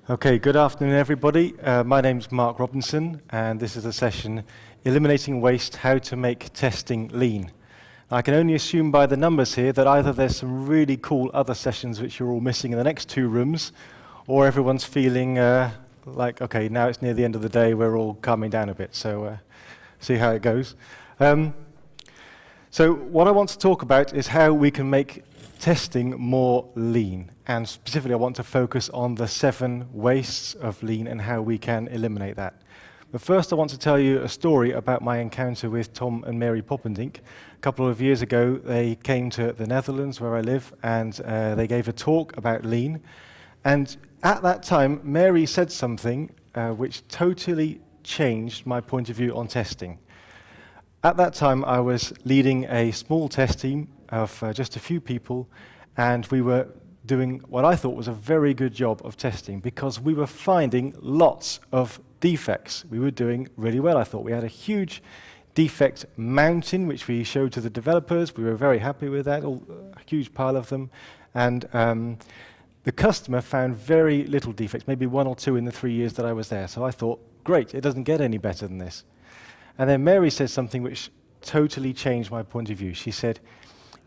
Okay, good afternoon, everybody. My name's Mark Robinson, and this is a session, Eliminating Waste, How to Make Testing Lean. I can only assume by the numbers here that either there's some really cool other sessions which you're all missing in the next two rooms, or everyone's feeling like, okay, now it's near the end of the day, we're all calming down a bit, so see how it goes. So what I want to talk about is how we can make testing more lean, and specifically I want to focus on the 7 wastes of lean and how we can eliminate that. But first I want to tell you a story about my encounter with Tom and Mary Poppendink. A couple of years ago they came to the Netherlands where I live, and they gave a talk about lean, and at that time Mary said something which totally changed my point of view on testing. At that time I was leading a small test team of just a few people, and we were doing what I thought was a very good job of testing because we were finding lots of defects. We were doing really well, I thought. We had a huge defect mountain which we showed to the developers. We were very happy with that, a huge pile of them, and the customer found very little defects, maybe 1 or 2 in the 3 years that I was there. So I thought, great, it doesn't get any better than this. And then Mary said something which totally changed my point of view. She said,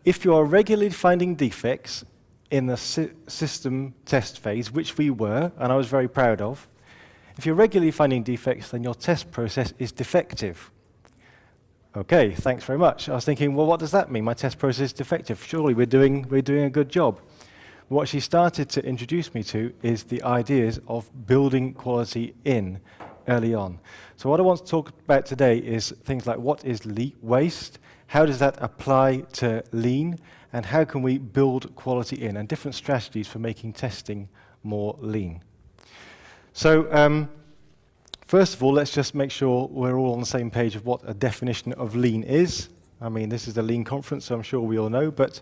if you are regularly finding defects in the system test phase, which we were, and I was very proud of, if you're regularly finding defects, then your test process is defective. Okay, thanks very much. I was thinking, well, what does that mean? My test process is defective. Surely we're doing a good job. What she started to introduce me to is the ideas of building quality in early on. So what I want to talk about today is things like what is waste, how does that apply to lean, and how can we build quality in, and different strategies for making testing more lean. So first of all, let's just make sure we're all on the same page of what a definition of lean is. I mean, this is the lean conference, so I'm sure we all know, but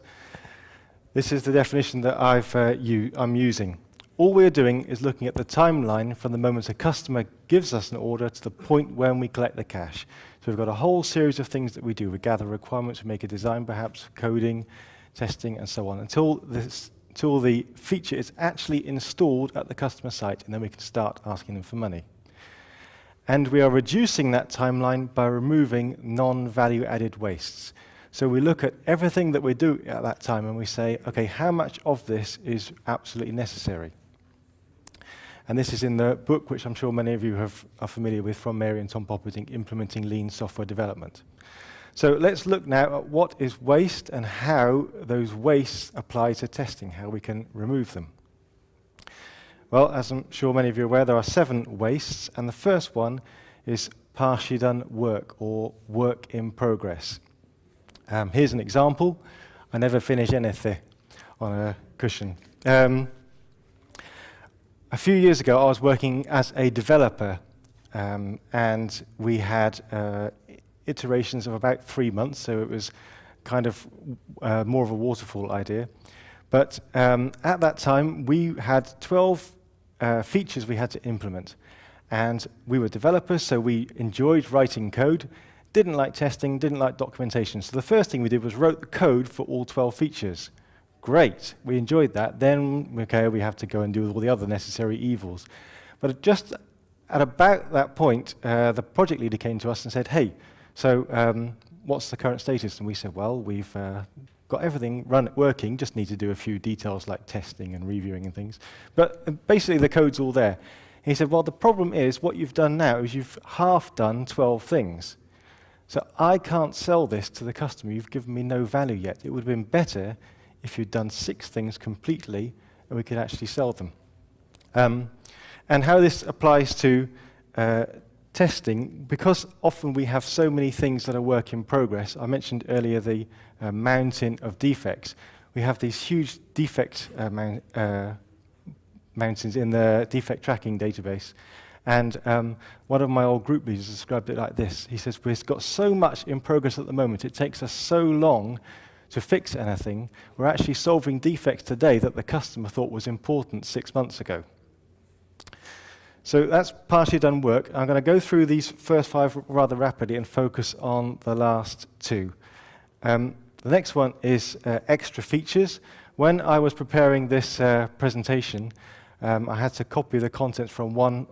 this is the definition that I'm using. All we're doing is looking at the timeline from the moment a customer gives us an order to the point when we collect the cash. So we've got a whole series of things that we do. We gather requirements, we make a design perhaps, coding, testing, and so on, until the feature is actually installed at the customer site, and then we can start asking them for money. And we are reducing that timeline by removing non-value added wastes. So we look at everything that we do at that time and we say, okay, how much of this is absolutely necessary? And this is in the book, which I'm sure many of you are familiar with, from Mary and Tom Poppendink, Implementing Lean Software Development. So let's look now at what is waste and how those wastes apply to testing, how we can remove them. Well, as I'm sure many of you are aware, there are 7 wastes, and the first one is partially done work, or work in progress. Here's an example. I never finish anything on a cushion. A few years ago, I was working as a developer, and we had iterations of about 3 months, so it was kind of more of a waterfall idea. But at that time, we had 12 features we had to implement. And we were developers, so we enjoyed writing code, didn't like testing, didn't like documentation. So the first thing we did was wrote the code for all 12 features. Great, we enjoyed that. Then, okay, we have to go and do all the other necessary evils. But just at about that point, the project leader came to us and said, hey, so what's the current status? And we said, well, we've got everything working, just need to do a few details like testing and reviewing and things. But basically the code's all there. He said, well, the problem is what you've done now is you've half done 12 things. So I can't sell this to the customer. You've given me no value yet. It would have been better if you'd done 6 things completely and we could actually sell them. And how this applies to testing, because often we have so many things that are work in progress. I mentioned earlier the mountain of defects. We have these huge defect mountains in the defect tracking database. And one of my old group leaders described it like this. He says, we've got so much in progress at the moment, it takes us so long to fix anything. We're actually solving defects today that the customer thought was important 6 months ago. So that's partially done work. I'm going to go through these first 5 rather rapidly and focus on the last 2. The next one is extra features. When I was preparing this presentation, I had to copy the contents from one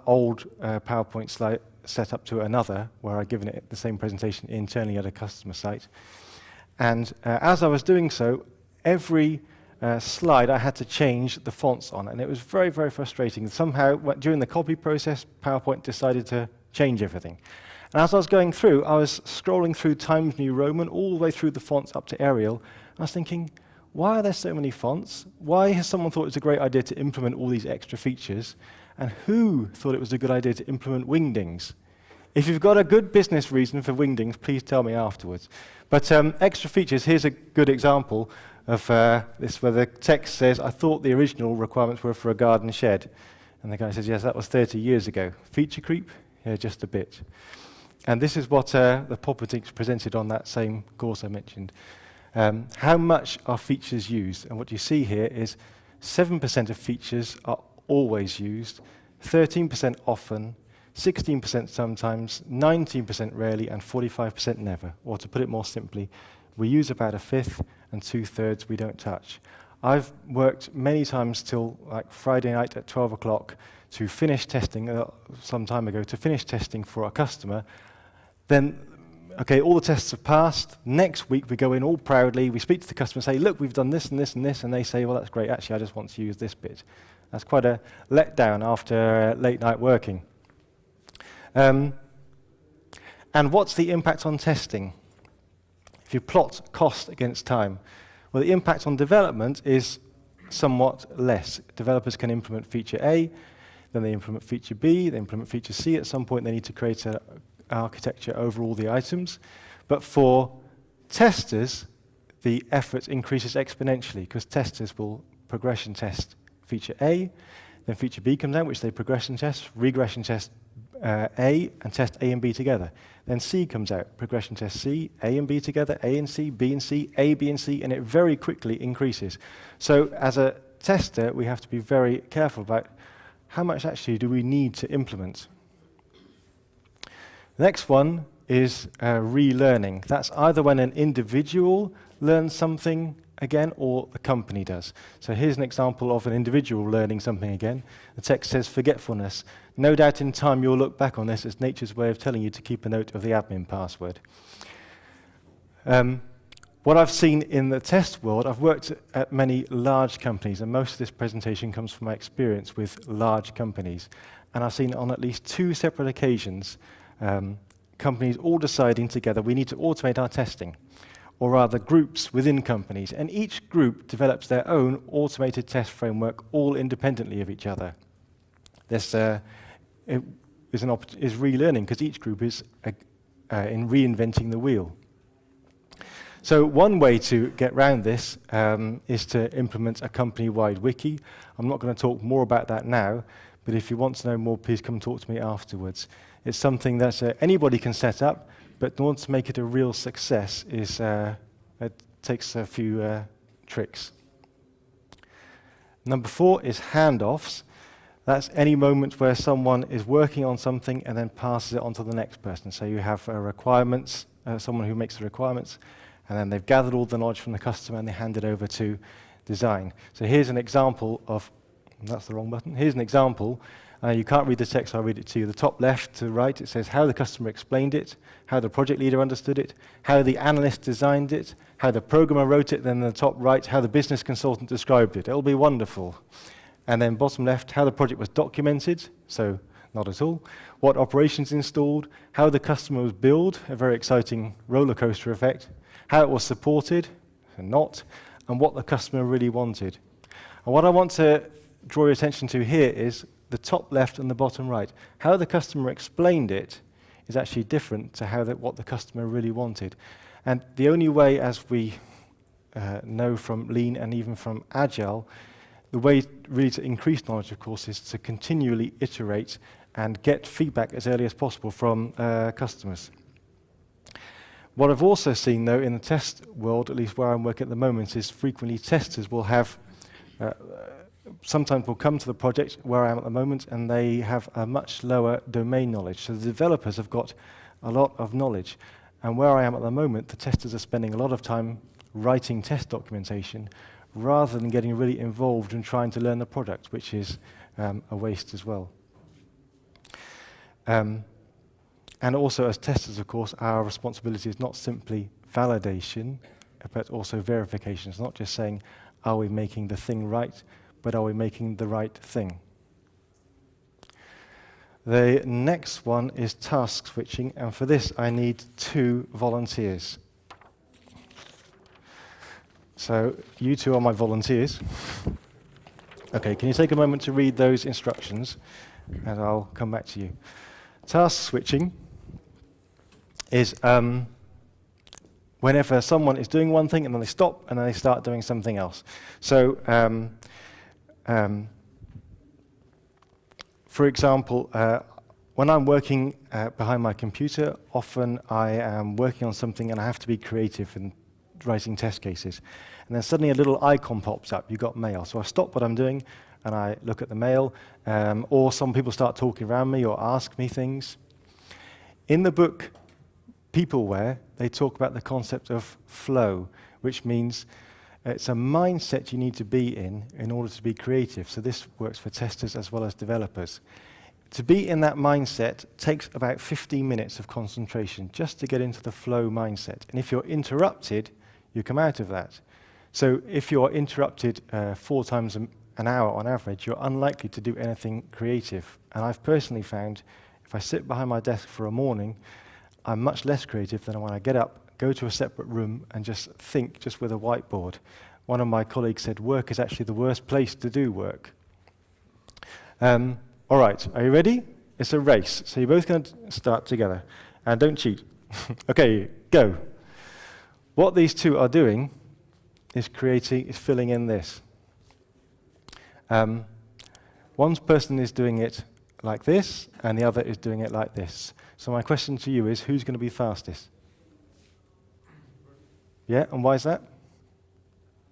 old PowerPoint slide setup to another, where I'd given it the same presentation internally at a customer site. And as I was doing so, every slide I had to change the fonts on, and it was very, very frustrating. Somehow, during the copy process, PowerPoint decided to change everything. And as I was going through, I was scrolling through Times New Roman all the way through the fonts up to Arial, and I was thinking, why are there so many fonts? Why has someone thought it was a great idea to implement all these extra features? And who thought it was a good idea to implement wingdings? If you've got a good business reason for wingdings, please tell me afterwards. But extra features, here's a good example of this, where the text says, I thought the original requirements were for a garden shed. And the guy says, yes, that was 30 years ago. Feature creep? Yeah, just a bit. And this is what the Popperdinks presented on that same course I mentioned. How much are features used? And what you see here is 7% of features are always used, 13% often, 16% sometimes, 19% rarely, and 45% never. Or to put it more simply, we use about a fifth, and 2/3 we don't touch. I've worked many times till like Friday night at 12 o'clock to finish testing, some time ago, to finish testing for a customer. Then, okay, all the tests have passed. Next week we go in all proudly, we speak to the customer and say, look, we've done this and this and this, and they say, well, that's great, actually I just want to use this bit. That's quite a letdown after late night working. And what's the impact on testing? If you plot cost against time, well, the impact on development is somewhat less. Developers can implement feature A, then they implement feature B, they implement feature C. At some point, they need to create an architecture over all the items. But for testers, the effort increases exponentially, because testers will progression test feature A, then feature B comes out, which they progression test, regression test A, and test A and B together. Then C comes out, progression test C, A and B together, A and C, B and C, A, B and C, and it very quickly increases. So as a tester, we have to be very careful about how much actually do we need to implement. The next one is relearning. That's either when an individual learns something again or the company does. So here's an example of an individual learning something again. The text says forgetfulness. No doubt in time you'll look back on this as nature's way of telling you to keep a note of the admin password. What I've seen in the test world, I've worked at many large companies, and most of this presentation comes from my experience with large companies. And I've seen on at least 2 separate occasions companies all deciding together we need to automate our testing, or rather groups within companies, and each group develops their own automated test framework all independently of each other. This is relearning, because each group is in reinventing the wheel. So one way to get around this is to implement a company-wide wiki. I'm not going to talk more about that now, but if you want to know more, please come talk to me afterwards. It's something that anybody can set up, but in order to make it a real success, it takes a few tricks. Number 4 is handoffs. That's any moment where someone is working on something and then passes it on to the next person. So you have requirements, someone who makes the requirements, and then they've gathered all the knowledge from the customer and they hand it over to design. So here's an example of, that's the wrong button. Here's an example. You can't read the text, I'll read it to you. The top left to right, it says how the customer explained it, how the project leader understood it, how the analyst designed it, how the programmer wrote it, then the top right, how the business consultant described it. It'll be wonderful. And then bottom left, how the project was documented, so not at all, what operations installed, how the customer was billed, a very exciting roller coaster effect, how it was supported, and not, and what the customer really wanted. And what I want to draw your attention to here is the top left and the bottom right. How the customer explained it is actually different to what the customer really wanted. And the only way, as we know from Lean and even from Agile, the way really to increase knowledge, of course, is to continually iterate and get feedback as early as possible from customers. What I've also seen, though, in the test world, at least where I'm working at the moment, is frequently testers will have sometimes will come to the project where I am at the moment and they have a much lower domain knowledge. So the developers have got a lot of knowledge. And where I am at the moment, the testers are spending a lot of time writing test documentation rather than getting really involved in trying to learn the product, which is a waste as well. And also as testers, of course, our responsibility is not simply validation, but also verification. It's not just saying, are we making the thing right, but are we making the right thing? The next one is task switching, and for this I need 2 volunteers. So you 2 are my volunteers. Okay, can you take a moment to read those instructions, and I'll come back to you. Task switching is whenever someone is doing one thing and then they stop and then they start doing something else. So, for example, when I'm working behind my computer, often I am working on something and I have to be creative in writing test cases. And then suddenly a little icon pops up, you've got mail. So I stop what I'm doing and I look at the mail, or some people start talking around me or ask me things. In the book Peopleware, they talk about the concept of flow, which means it's a mindset you need to be in order to be creative. So this works for testers as well as developers. To be in that mindset takes about 15 minutes of concentration just to get into the flow mindset. And if you're interrupted, you come out of that. So if you're interrupted 4 times an hour on average, you're unlikely to do anything creative. And I've personally found if I sit behind my desk for a morning, I'm much less creative than when I get up, go to a separate room and just think just with a whiteboard. One of my colleagues said work is actually the worst place to do work. All right, are you ready? It's a race, so you're both going to start together. And don't cheat. Okay, go. What these 2 are doing is filling in this. One person is doing it like this, and the other is doing it like this. So my question to you is, who's going to be fastest? Yeah, and why is that?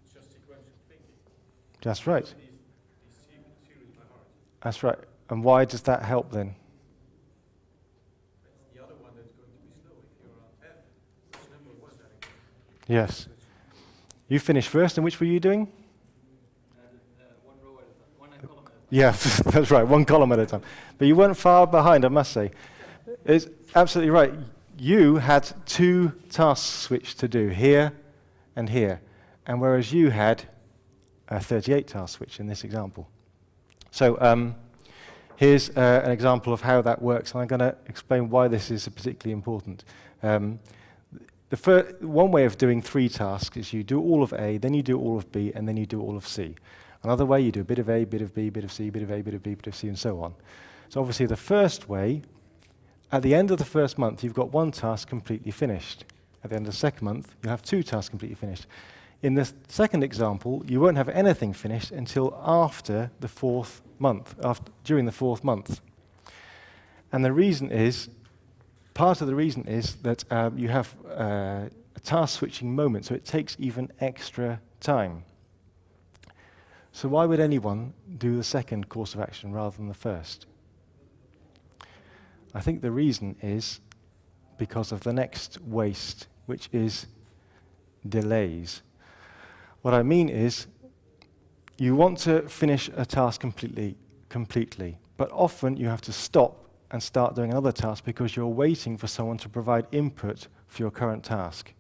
It's just sequential thinking. That's right. These series by heart. That's right. And why does that help then? It's the other one that's going to be slow. If you're on F, the number was that. Yes. You finished first, and which were you doing? One row at a time, one column at a time. Yeah, that's right, 1 column at a time. But you weren't far behind, I must say. It's absolutely right. You had 2 tasks switched to do, here and here, and whereas you had 38 tasks switched in this example. So here's an example of how that works, and I'm going to explain why this is particularly important. One way of doing 3 tasks is you do all of A, then you do all of B, and then you do all of C. Another way, you do a bit of A, bit of B, bit of C, bit of A, bit of B, bit of C, and so on. So obviously the first way, at the end of the first month, you've got 1 task completely finished. At the end of the second month, you have 2 tasks completely finished. In the second example, you won't have anything finished until after the 4th month, during the 4th month. And the reason is, part of the reason is that you have a task switching moment, so it takes even extra time. So why would anyone do the second course of action rather than the first? I think the reason is because of the next waste, which is delays. What I mean is, you want to finish a task completely, but often you have to stop and start doing another task because you're waiting for someone to provide input for your current task.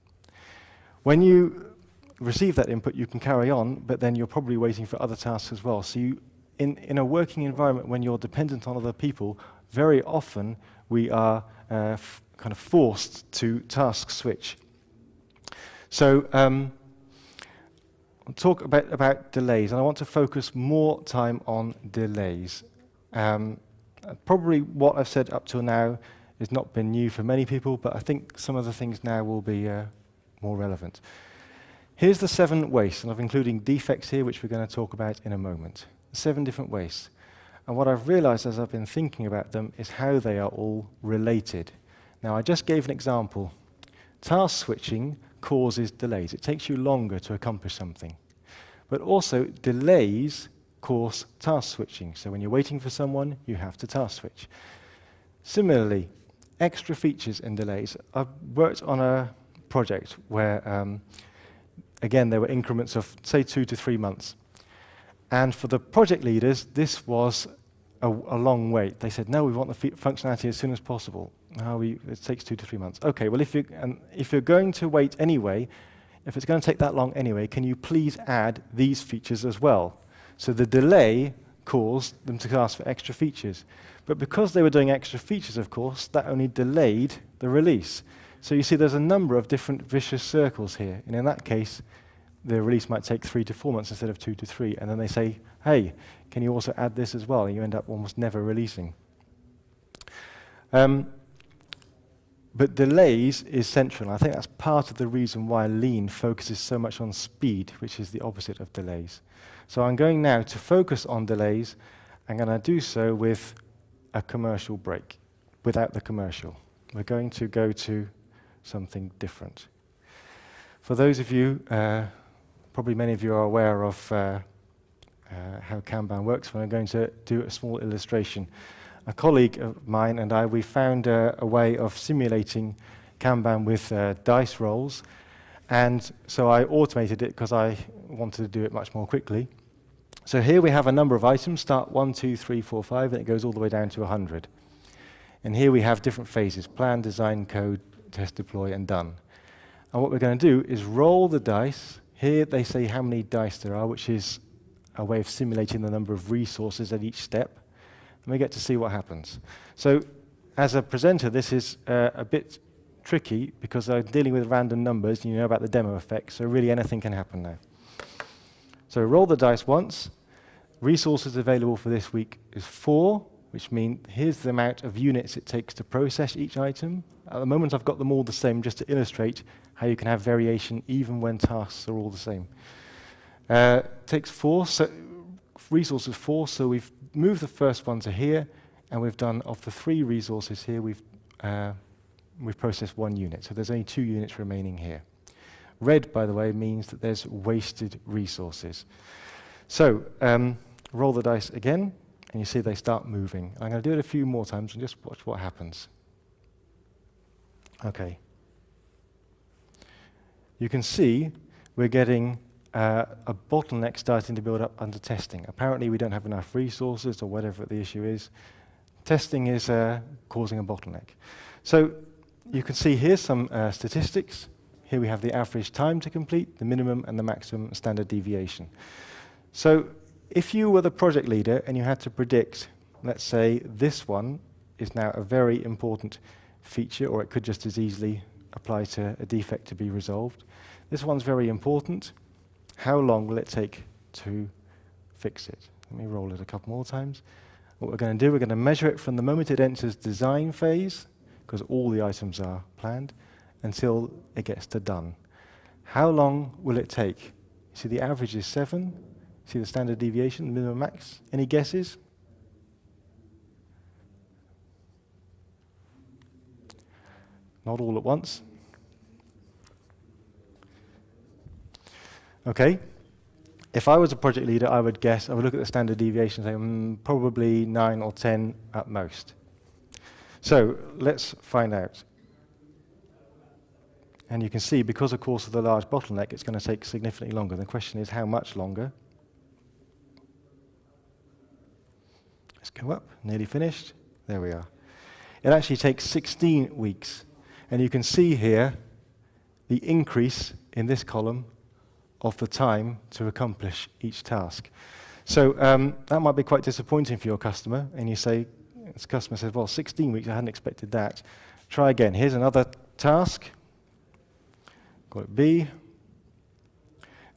When you receive that input, you can carry on, but then you're probably waiting for other tasks as well. So in a working environment, when you're dependent on other people, very often we are kind of forced to task switch. So I'll talk about delays, and I want to focus more time on delays. Probably what I've said up till now has not been new for many people, but I think some of the things now will be more relevant. Here's the 7 wastes, and I'm including defects here, which we're going to talk about in a moment. 7 different wastes. And what I've realized as I've been thinking about them is how they are all related. Now, I just gave an example. Task switching causes delays. It takes you longer to accomplish something. But also, delays cause task switching. So when you're waiting for someone, you have to task switch. Similarly, extra features and delays. I've worked on a project where again, there were increments of, say, 2 to 3 months. And for the project leaders, this was a long wait. They said, no, we want the functionality as soon as possible. No, it takes 2 to 3 months. Okay, well, if you're going to wait anyway, if it's going to take that long anyway, can you please add these features as well? So the delay caused them to ask for extra features. But because they were doing extra features, of course, that only delayed the release. So you see there's a number of different vicious circles here. And in that case, the release might take 3 to 4 months instead of 2 to 3. And then they say, hey, can you also add this as well? And you end up almost never releasing. But delays is central. I think that's part of the reason why Lean focuses so much on speed, which is the opposite of delays. So I'm going now to focus on delays. I'm going to do so with a commercial break, without the commercial. We're going to go to something different. For those of you, probably many of you are aware of how Kanban works. I'm going to do a small illustration. A colleague of mine and I, we found a way of simulating Kanban with dice rolls. And so I automated it because I wanted to do it much more quickly. So here we have a number of items, start 1, 2, 3, 4, 5, and it goes all the way down to 100. And here we have different phases: plan, design, code, test, deploy, and done. And what we're going to do is roll the dice. Here they say how many dice there are, which is a way of simulating the number of resources at each step. And we get to see what happens. So as a presenter, this is a bit tricky because I'm dealing with random numbers, and you know about the demo effect, so really anything can happen now. So roll the dice once. Resources available for this week is 4, which means here's the amount of units it takes to process each item. At the moment, I've got them all the same just to illustrate how you can have variation even when tasks are all the same. Takes 4, so resources 4, so we've moved the first one to here, and we've done, of the 3 resources here, we've processed 1 unit, so there's only 2 units remaining here. Red, by the way, means that there's wasted resources. So roll the dice again, and you see they start moving. I'm going to do it a few more times and just watch what happens. Okay. You can see we're getting a bottleneck starting to build up under testing. Apparently we don't have enough resources or whatever the issue is. Testing is causing a bottleneck. So you can see here's some statistics. Here we have the average time to complete, the minimum and the maximum standard deviation. So if you were the project leader and you had to predict, let's say this one is now a very important feature, or it could just as easily apply to a defect to be resolved. This one's very important. How long will it take to fix it? Let me roll it a couple more times. What we're going to do, we're going to measure it from the moment it enters design phase, because all the items are planned, until it gets to done. How long will it take? You see the average is 7. See the standard deviation, the minimum max? Any guesses? Not all at once. Okay. If I was a project leader, I would guess, I would look at the standard deviation and say, probably 9 or 10 at most. So let's find out. And you can see, because of course of the large bottleneck, it's going to take significantly longer. The question is, how much longer? Let's go up, nearly finished. There we are. It actually takes 16 weeks. And you can see here the increase in this column of the time to accomplish each task. So that might be quite disappointing for your customer. And you say, this customer says, well, 16 weeks, I hadn't expected that. Try again. Here's another task. Call it B.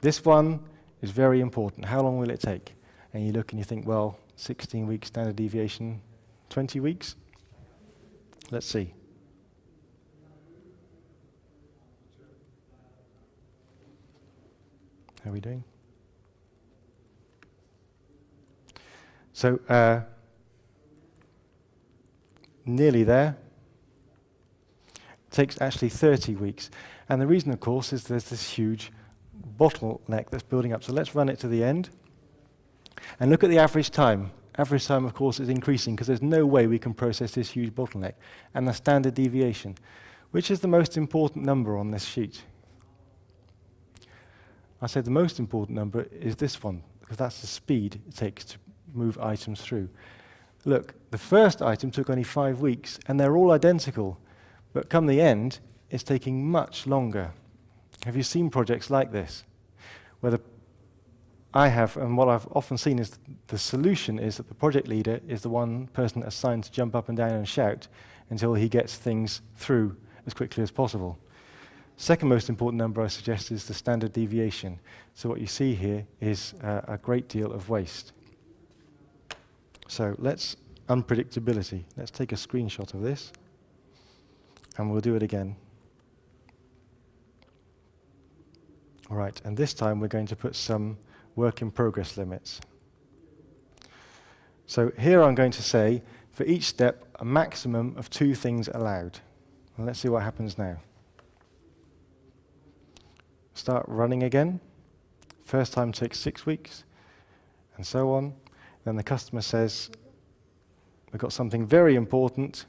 This one is very important. How long will it take? And you look and you think, well, 16 weeks standard deviation, 20 weeks? Let's see. How are we doing? So, nearly there. It takes actually 30 weeks. And the reason, of course, is there's this huge bottleneck that's building up. So let's run it to the end. And look at the average time. Average time, of course, is increasing because there's no way we can process this huge bottleneck. And the standard deviation, which is the most important number on this sheet. I said the most important number is this one, because that's the speed it takes to move items through. Look, the first item took only 5 weeks, and they're all identical. But come the end, it's taking much longer. Have you seen projects like this? I have, and what I've often seen is the solution is that the project leader is the one person assigned to jump up and down and shout until he gets things through as quickly as possible. Second most important number I suggest is the standard deviation. So what you see here is a great deal of waste. So let's unpredictability. Let's take a screenshot of this, and we'll do it again. All right, and this time we're going to put some work in progress limits. So here I'm going to say, for each step, a maximum of 2 things allowed. And let's see what happens now. Start running again. First time takes 6 weeks, and so on. Then the customer says, we've got something very important.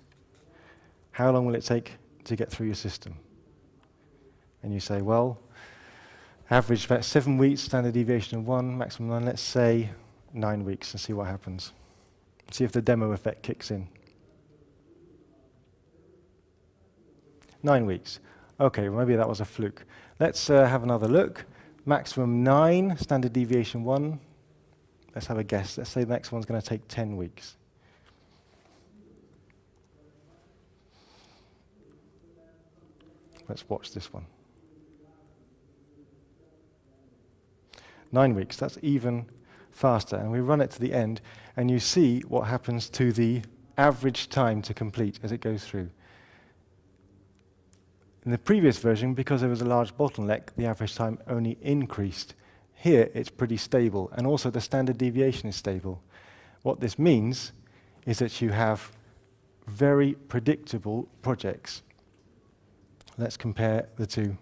How long will it take to get through your system? And you say, well, average about 7 weeks, standard deviation of 1, maximum 9, let's say 9 weeks, and see what happens. See if the demo effect kicks in. 9 weeks. Okay, well maybe that was a fluke. Let's have another look. Maximum 9, standard deviation 1. Let's have a guess. Let's say the next one's going to take 10 weeks. Let's watch this one. 9 weeks, that's even faster. And we run it to the end, and you see what happens to the average time to complete as it goes through. In the previous version, because there was a large bottleneck, the average time only increased. Here, it's pretty stable, and also the standard deviation is stable. What this means is that you have very predictable projects. Let's compare the two.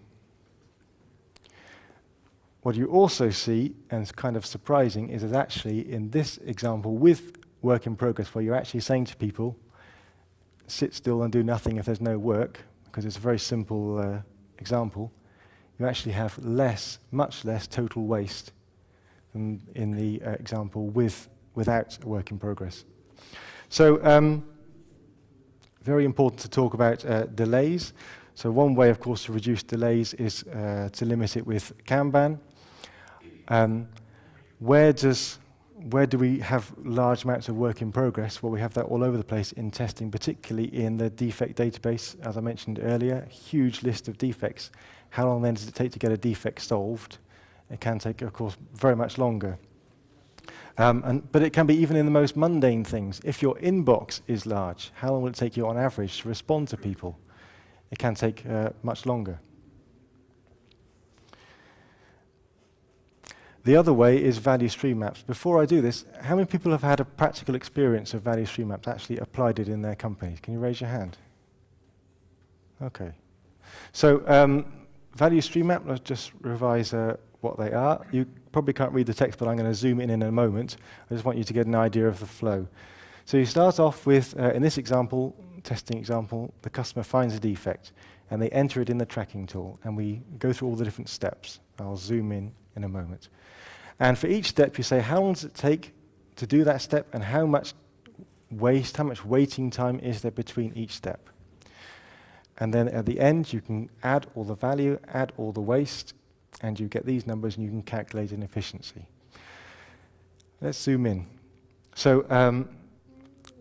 What you also see, and it's kind of surprising, is that actually in this example with work in progress, where you're actually saying to people, sit still and do nothing if there's no work, because it's a very simple example, you actually have much less total waste than in the example without work in progress. So very important to talk about delays. So one way, of course, to reduce delays is to limit it with Kanban. Where do we have large amounts of work in progress? Well, we have that all over the place in testing, particularly in the defect database, as I mentioned earlier. Huge list of defects. How long then does it take to get a defect solved? It can take, of course, very much longer. But it can be even in the most mundane things. If your inbox is large, how long will it take you on average to respond to people? It can take much longer. The other way is value stream maps. Before I do this, how many people have had a practical experience of value stream maps, actually applied it in their companies? Can you raise your hand? Okay. So value stream map, let's just revise what they are. You probably can't read the text, but I'm going to zoom in a moment. I just want you to get an idea of the flow. So you start off with, in this example, testing example, the customer finds a defect, and they enter it in the tracking tool, and we go through all the different steps. I'll zoom in a moment. And for each step, you say, how long does it take to do that step, and how much waiting time is there between each step? And then at the end, you can add all the value, add all the waste, and you get these numbers, and you can calculate an efficiency. Let's zoom in. So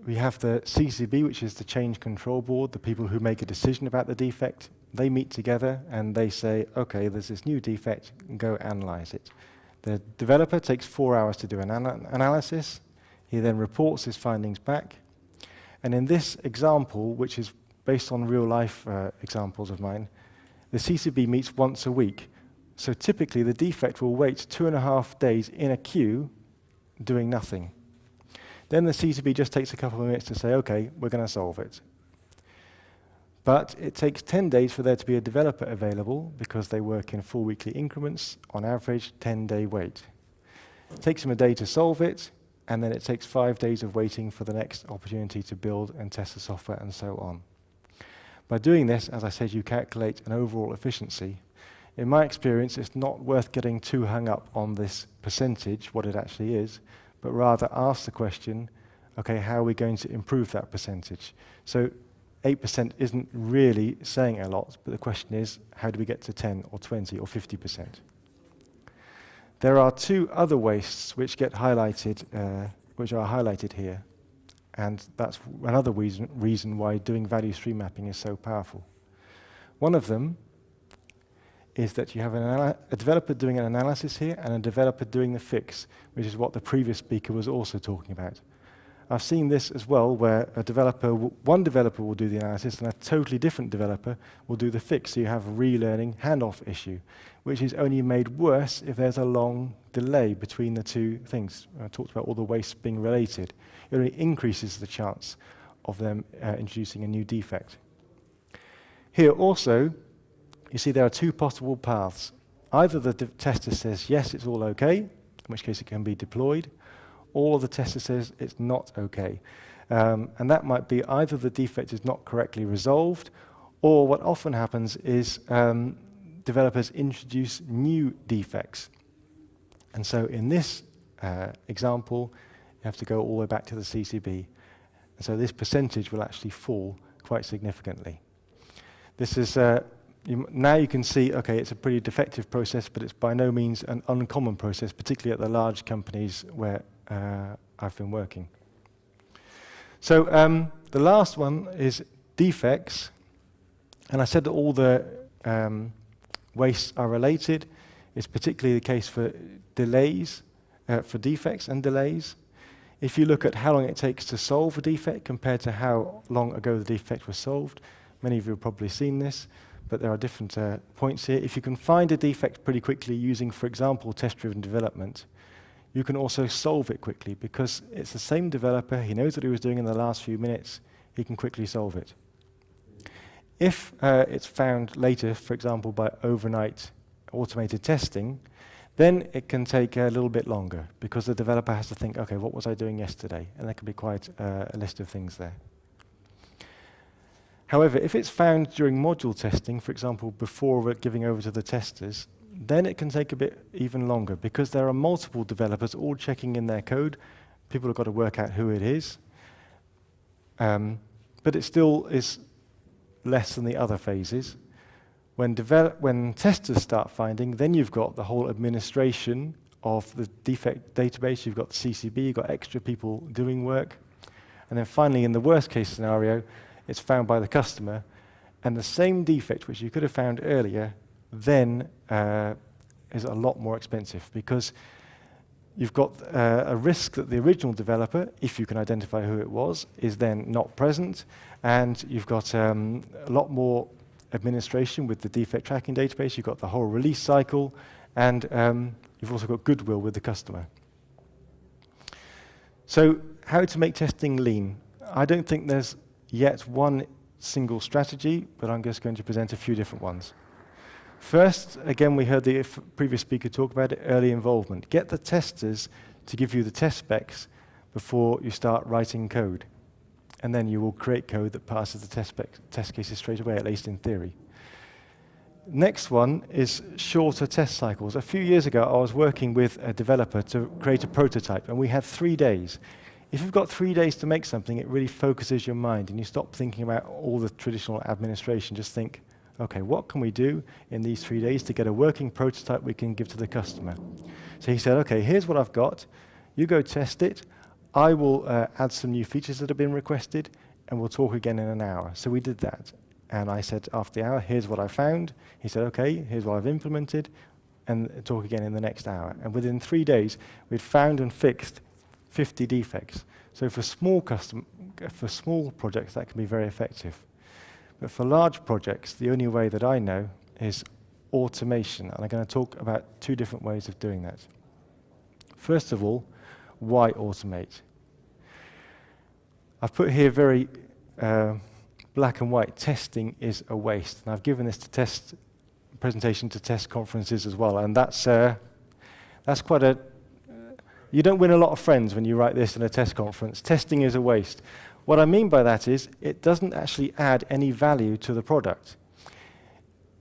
we have the CCB, which is the change control board, the people who make a decision about the defect. They meet together, and they say, OK, there's this new defect, go analyze it. The developer takes 4 hours to do an analysis. He then reports his findings back. And in this example, which is based on real-life examples of mine, the CCB meets once a week. So typically, the defect will wait 2.5 days in a queue doing nothing. Then the CCB just takes a couple of minutes to say, OK, we're going to solve it. But it takes 10 days for there to be a developer available because they work in 4 weekly increments, on average 10-day wait. It takes them a day to solve it, and then it takes 5 days of waiting for the next opportunity to build and test the software and so on. By doing this, as I said, you calculate an overall efficiency. in my experience, it's not worth getting too hung up on this percentage, what it actually is, but rather ask the question, okay, how are we going to improve that percentage? So 8% isn't really saying a lot, but the question is, how do we get to 10 or 20 or 50%? There are two other wastes which get highlighted, which are highlighted here, and that's another reason why doing value stream mapping is so powerful. One of them is that you have a developer doing an analysis here and a developer doing the fix, which is what the previous speaker was also talking about. I've seen this as well, where one developer will do the analysis and a totally different developer will do the fix. So you have a relearning handoff issue, which is only made worse if there's a long delay between the two things. I talked about all the wastes being related. It only increases the chance of them introducing a new defect. Here also, you see there are two possible paths. Either the tester says, yes, it's all okay, in which case it can be deployed, or the tester says it's not okay. And that might be either the defect is not correctly resolved, or what often happens is developers introduce new defects. And so in this example, you have to go all the way back to the CCB. And so this percentage will actually fall quite significantly. This is, now you can see, okay, it's a pretty defective process, but it's by no means an uncommon process, particularly at the large companies where I've been working. So the last one is defects. And I said that all the wastes are related. It's particularly the case for delays, for defects and delays. If you look at how long it takes to solve a defect compared to how long ago the defect was solved, many of you have probably seen this, but there are different points here. If you can find a defect pretty quickly using, for example, test-driven development, you can also solve it quickly because it's the same developer, he knows what he was doing in the last few minutes, he can quickly solve it. If it's found later, for example, by overnight automated testing, then it can take a little bit longer because the developer has to think, okay, what was I doing yesterday? And there can be quite a list of things there. However, if it's found during module testing, for example, before giving over to the testers, then it can take a bit even longer because there are multiple developers all checking in their code. People have got to work out who it is. But it still is less than the other phases. When testers start finding, then you've got the whole administration of the defect database, you've got the CCB, you've got extra people doing work. And then finally, in the worst case scenario, it's found by the customer, and the same defect which you could have found earlier then is a lot more expensive because you've got a risk that the original developer, if you can identify who it was, is then not present, and you've got a lot more administration with the defect tracking database, you've got the whole release cycle, and you've also got goodwill with the customer. So how to make testing lean? I don't think there's yet one single strategy, but I'm just going to present a few different ones. First, again, we heard the previous speaker talk about it, early involvement. Get the testers to give you the test specs before you start writing code. And then you will create code that passes the test cases straight away, at least in theory. Next one is shorter test cycles. A few years ago, I was working with a developer to create a prototype, and we had 3 days. If you've got 3 days to make something, it really focuses your mind, and you stop thinking about all the traditional administration. Just think, okay, what can we do in these 3 days to get a working prototype we can give to the customer? So he said, okay, here's what I've got. You go test it. I will add some new features that have been requested, and we'll talk again in an hour. So we did that. And I said, after the hour, here's what I found. He said, okay, here's what I've implemented, and talk again in the next hour. And within 3 days, we'd found and fixed 50 defects. So for small projects, that can be very effective. But for large projects, the only way that I know is automation. And I'm going to talk about 2 different ways of doing that. First of all, why automate? I've put here very black and white, testing is a waste. And I've given this to presentation to test conferences as well. And that's quite a, you don't win a lot of friends when you write this in a test conference. Testing is a waste. What I mean by that is it doesn't actually add any value to the product.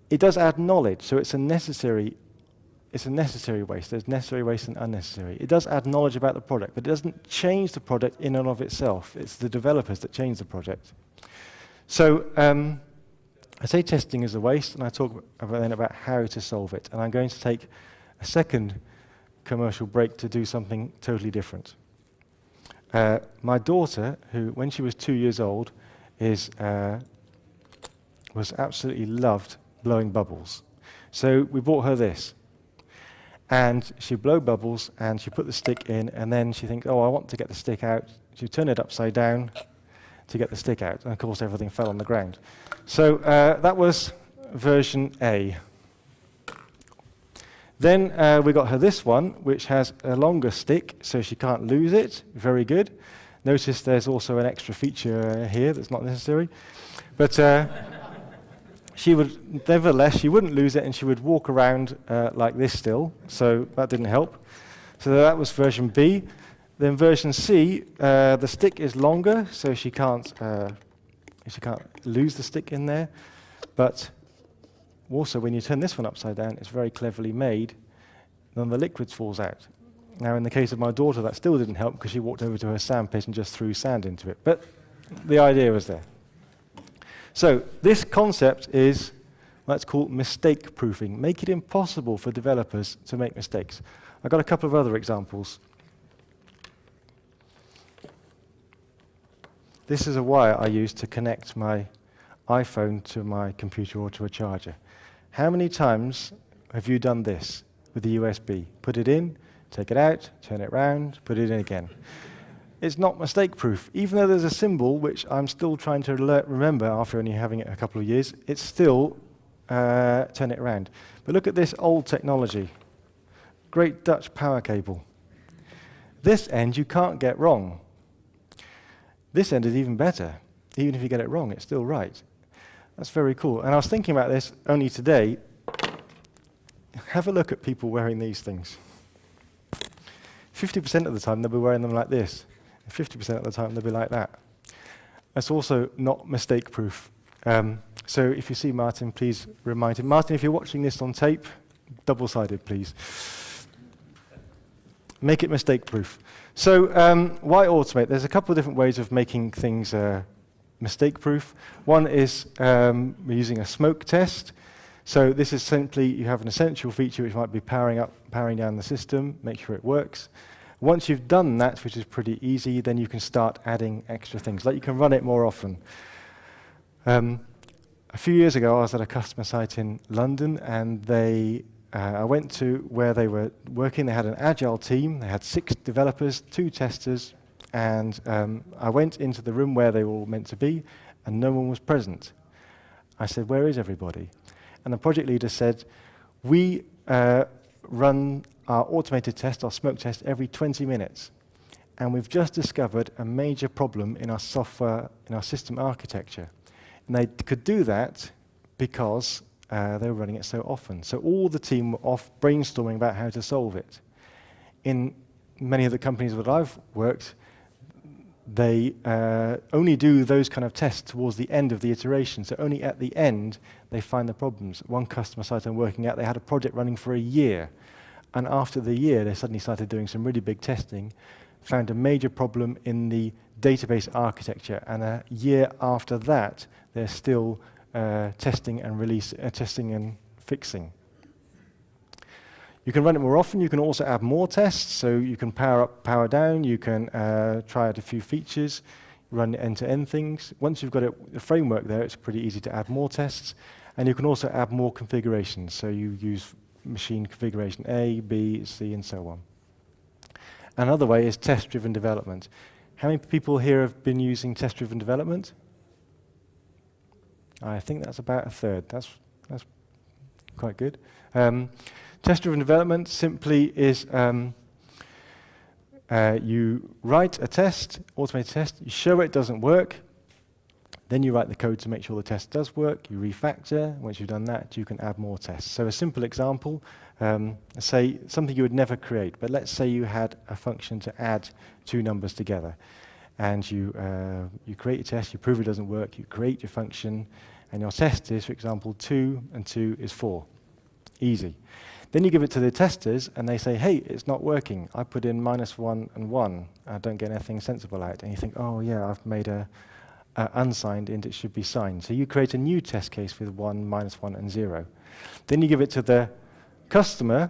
it does add knowledge, so it's a necessary waste. There's necessary waste and unnecessary. It does add knowledge about the product, but it doesn't change the product in and of itself. It's the developers that change the project. So I say testing is a waste, and I talk then about how to solve it. And I'm going to take a second commercial break to do something totally different. My daughter, who when she was 2 years old, was absolutely loved blowing bubbles. So we bought her this. And she'd blow bubbles, and she'd put the stick in, and then she thinks, oh, I want to get the stick out. She'd turn it upside down to get the stick out. And of course, everything fell on the ground. So that was version A. Then we got her this one, which has a longer stick, so she can't lose it. Very good. Notice there's also an extra feature here that's not necessary. But she would, nevertheless, she wouldn't lose it, and she would walk around like this still, so that didn't help. So that was version B. Then version C, the stick is longer, so she can't lose the stick in there. But also, when you turn this one upside down, it's very cleverly made, then the liquid falls out. Now, in the case of my daughter, that still didn't help because she walked over to her sandpit and just threw sand into it. But the idea was there. So this concept is, let's call it mistake proofing. Make it impossible for developers to make mistakes. I've got a couple of other examples. This is a wire I use to connect my iPhone to my computer or to a charger. How many times have you done this with the USB? Put it in, take it out, turn it round, put it in again. It's not mistake-proof. Even though there's a symbol, which I'm still trying to remember after only having it a couple of years, it's still turn it around. But look at this old technology. Great Dutch power cable. This end you can't get wrong. This end is even better. Even if you get it wrong, it's still right. That's very cool. And I was thinking about this only today. Have a look at people wearing these things. 50% of the time they'll be wearing them like this. 50% of the time they'll be like that. That's also not mistake-proof. So if you see Martin, please remind him. Martin, if you're watching this on tape, double-sided, please. Make it mistake-proof. So why automate? There's a couple of different ways of making things mistake-proof. One is we're using a smoke test. So this is simply, you have an essential feature which might be powering up, powering down the system, make sure it works. Once you've done that, which is pretty easy, then you can start adding extra things, like you can run it more often. A few years ago, I was at a customer site in London, and I went to where they were working. They had an agile team. They had 6 developers, 2 testers, and I went into the room where they were all meant to be, and no one was present. I said, "Where is everybody?" And the project leader said, "We run our automated test, our smoke test, every 20 minutes. And we've just discovered a major problem in our software, in our system architecture." And they could do that because they were running it so often. So all the team were off brainstorming about how to solve it. In many of the companies that I've worked, they only do those kind of tests towards the end of the iteration. So only at the end, they find the problems. One customer site I'm working at, they had a project running for a year. And after the year, they suddenly started doing some really big testing, found a major problem in the database architecture. And a year after that, they're still testing and fixing. You can run it more often. You can also add more tests. So you can power up, power down. You can try out a few features, run end-to-end things. Once you've got a framework there, it's pretty easy to add more tests. And you can also add more configurations. So you use machine configuration A, B, C, and so on. Another way is test-driven development. How many people here have been using test-driven development? I think that's about a third. That's quite good. Test-driven development simply is you write a test, automated test, you show it doesn't work, then you write the code to make sure the test does work, you refactor. Once you've done that, you can add more tests. So a simple example, say something you would never create, but let's say you had a function to add 2 numbers together. And you create your test, you prove it doesn't work, you create your function, And your test is, for example, 2 and 2 is 4. Easy. Then you give it to the testers, and they say, hey, it's not working. I put in -1 and 1. I don't get anything sensible out. And you think, oh, yeah, I've made a unsigned int, it should be signed. So you create a new test case with 1, -1, and 0. Then you give it to the customer,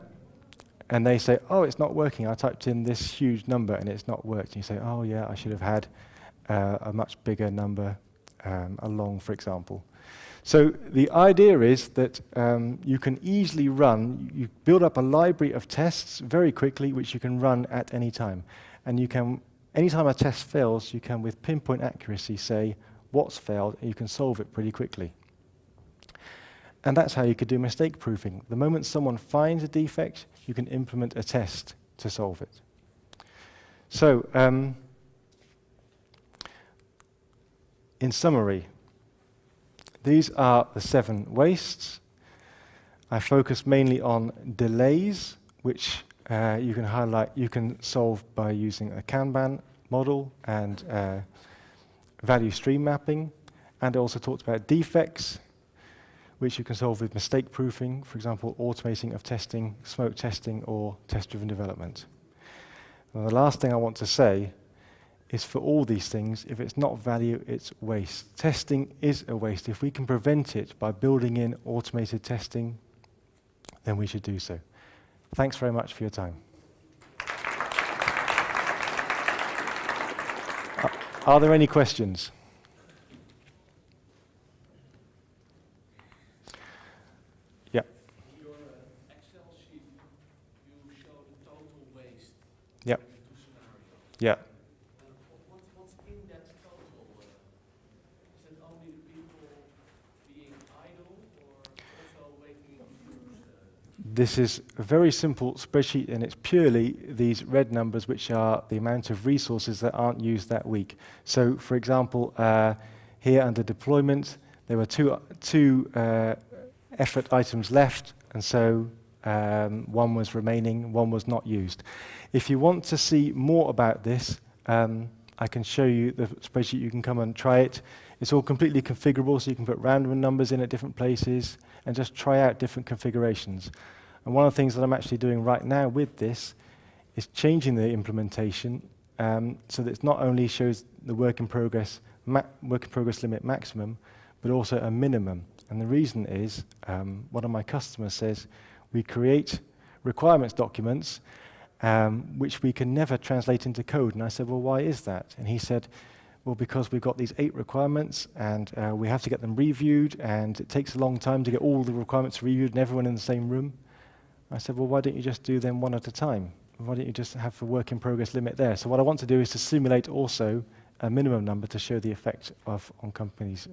and they say, oh, it's not working. I typed in this huge number, and it's not worked. And you say, oh, yeah, I should have had a much bigger number along, for example. So the idea is that you can easily you build up a library of tests very quickly, which you can run at any time. And you can, anytime a test fails, you can, with pinpoint accuracy, say what's failed, and you can solve it pretty quickly. And that's how you could do mistake proofing. The moment someone finds a defect, you can implement a test to solve it. So, in summary, these are the 7 wastes. I focus mainly on delays, which you can highlight, you can solve by using a Kanban model and value stream mapping. And I also talked about defects, which you can solve with mistake proofing, for example, automating of testing, smoke testing, or test-driven development. And the last thing I want to say is for all these things, if it's not value, it's waste. Testing is a waste. If we can prevent it by building in automated testing, then we should do so. Thanks very much for your time. Are there any questions? Yeah. In your Excel sheet, you show the total waste. Yeah. In the 2 scenarios. Yeah. What's in that total? Is it only the people being idle, or also waiting in queues? This is a very simple spreadsheet, and it's purely these red numbers, which are the amount of resources that aren't used that week. So, for example, here under deployment, there were two effort items left, and so one was remaining, one was not used. If you want to see more about this, I can show you the spreadsheet. You can come and try it. It's all completely configurable, so you can put random numbers in at different places and just try out different configurations. And one of the things that I'm actually doing right now with this is changing the implementation so that it not only shows the work in progress limit maximum, but also a minimum. And the reason is, one of my customers says, we create requirements documents which we can never translate into code. And I said, well, why is that? And he said, well, because we've got these 8 requirements, and we have to get them reviewed, and it takes a long time to get all the requirements reviewed and everyone in the same room. I said, well, why don't you just do them one at a time? Why don't you just have the work in progress limit there? So what I want to do is to simulate also a minimum number to show the effect on companies,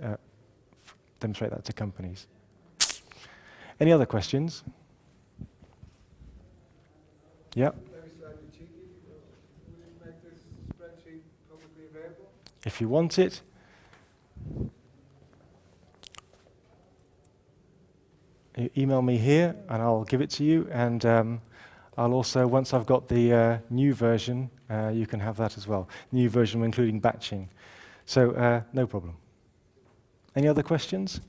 demonstrate that to companies. Any other questions? Yeah. Maybe slightly cheeky, would you make this spreadsheet publicly available? If you want it, you email me here and I'll give it to you. And I'll also, once I've got the new version, you can have that as well. New version including batching. So no problem. Any other questions?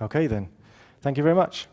Okay then. Thank you very much.